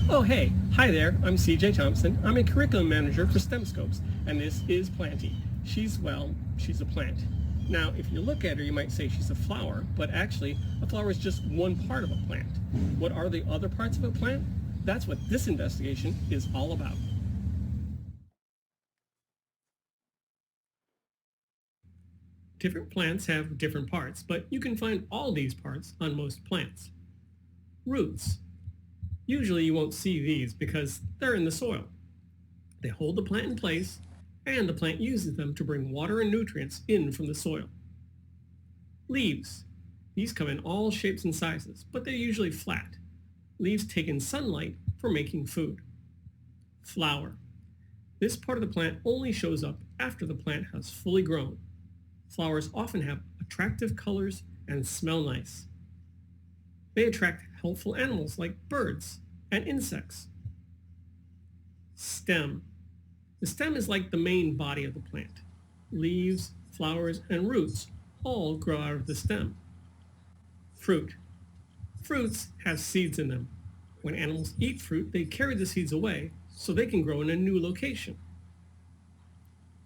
Oh, hey. Hi there. I'm CJ Thompson. I'm a curriculum manager for StemScopes, and this is Planty. She's a plant. Now, if you look at her, you might say she's a flower, but actually, a flower is just one part of a plant. What are the other parts of a plant? That's what this investigation is all about. Different plants have different parts, but you can find all these parts on most plants. Roots. Usually you won't see these because they're in the soil. They hold the plant in place, and the plant uses them to bring water and nutrients in from the soil. Leaves. These come in all shapes and sizes, but they're usually flat. Leaves take in sunlight for making food. Flower. This part of the plant only shows up after the plant has fully grown. Flowers often have attractive colors and smell nice. They attract helpful animals like birds and insects. Stem. The stem is like the main body of the plant. Leaves, flowers, and roots all grow out of the stem. Fruit. Fruits have seeds in them. When animals eat fruit, they carry the seeds away so they can grow in a new location.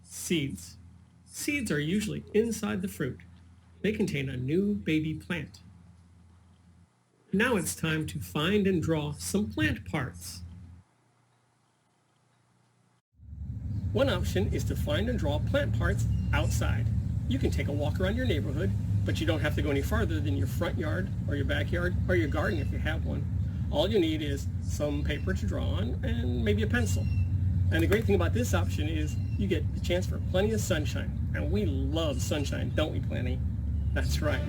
Seeds. Seeds are usually inside the fruit. They contain a new baby plant. Now it's time to find and draw some plant parts. One option is to find and draw plant parts outside. You can take a walk around your neighborhood, but you don't have to go any farther than your front yard or your backyard or your garden if you have one. All you need is some paper to draw on and maybe a pencil. And the great thing about this option is you get the chance for plenty of sunshine. And we love sunshine, don't we, Planty? That's right.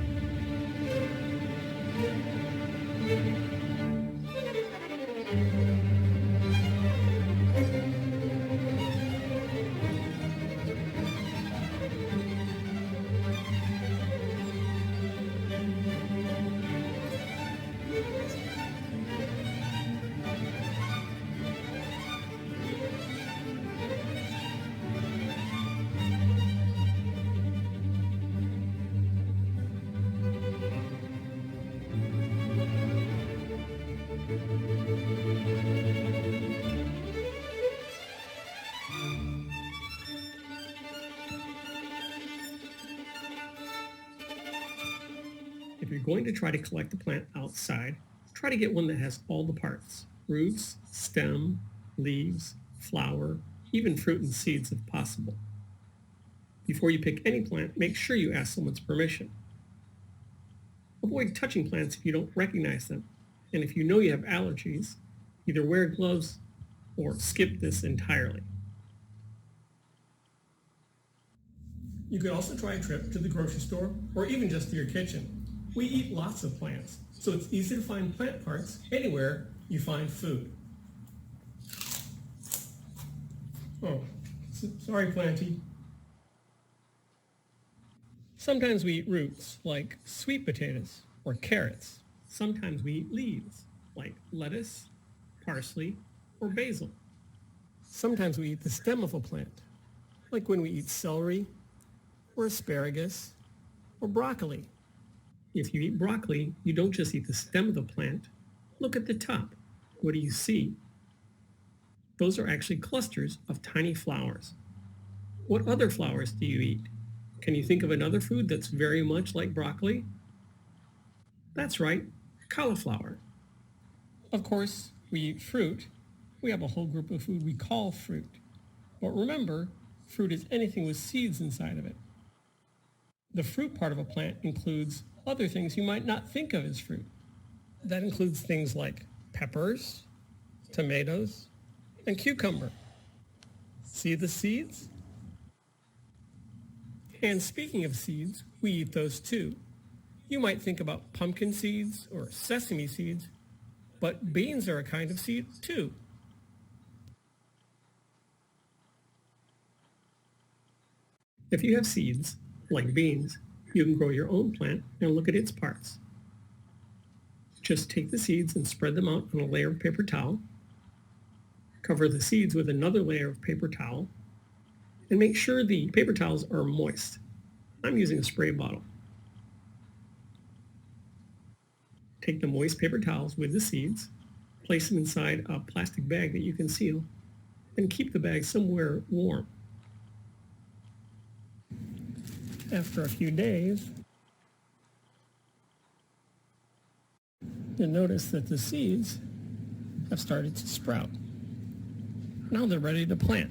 If you're going to try to collect a plant outside, try to get one that has all the parts: roots, stem, leaves, flower, even fruit and seeds if possible. Before you pick any plant, make sure you ask someone's permission. Avoid touching plants if you don't recognize them, and if you know you have allergies, either wear gloves or skip this entirely. You could also try a trip to the grocery store or even just to your kitchen. We eat lots of plants, so it's easy to find plant parts anywhere you find food. Oh, sorry, Planty. Sometimes we eat roots, like sweet potatoes or carrots. Sometimes we eat leaves, like lettuce, parsley, or basil. Sometimes we eat the stem of a plant, like when we eat celery, or asparagus, or broccoli. If you eat broccoli, you don't just eat the stem of the plant. Look at the top. What do you see? Those are actually clusters of tiny flowers. What other flowers do you eat? Can you think of another food that's very much like broccoli? That's right, cauliflower. Of course, we eat fruit. We have a whole group of food we call fruit. But remember, fruit is anything with seeds inside of it. The fruit part of a plant includes other things you might not think of as fruit. That includes things like peppers, tomatoes, and cucumber. See the seeds? And speaking of seeds, we eat those too. You might think about pumpkin seeds or sesame seeds, but beans are a kind of seed too. If you have seeds, like beans, you can grow your own plant and look at its parts. Just take the seeds and spread them out on a layer of paper towel. Cover the seeds with another layer of paper towel, and make sure the paper towels are moist. I'm using a spray bottle. Take the moist paper towels with the seeds, Place them inside a plastic bag that you can seal, and keep the bag somewhere warm. After a few days, you'll notice that the seeds have started to sprout. Now they're ready to plant.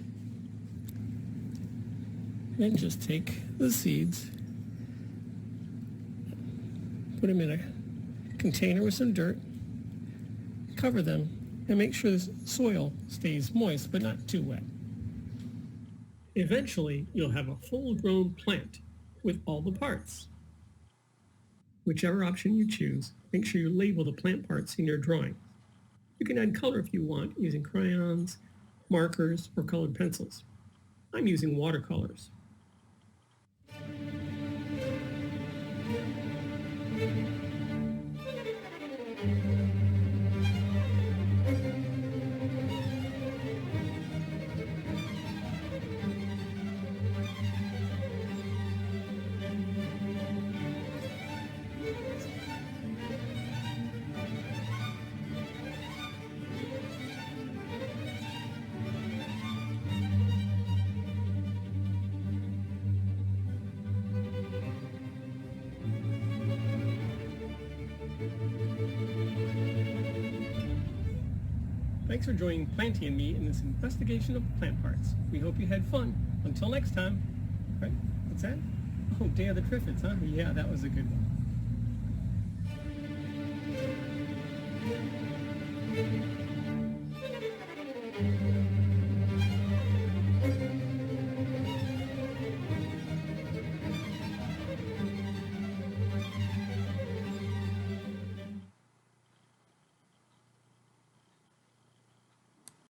And just take the seeds, put them in a container with some dirt, cover them, and make sure the soil stays moist but not too wet. Eventually, you'll have a full-grown plant with all the parts. Whichever option you choose, make sure you label the plant parts in your drawing. You can add color if you want using crayons, markers, or colored pencils. I'm using watercolors. Thanks for joining Planty and me in this investigation of plant parts. We hope you had fun. Until next time. Right? What's that? Oh, Day of the Triffids, huh? Yeah, that was a good one.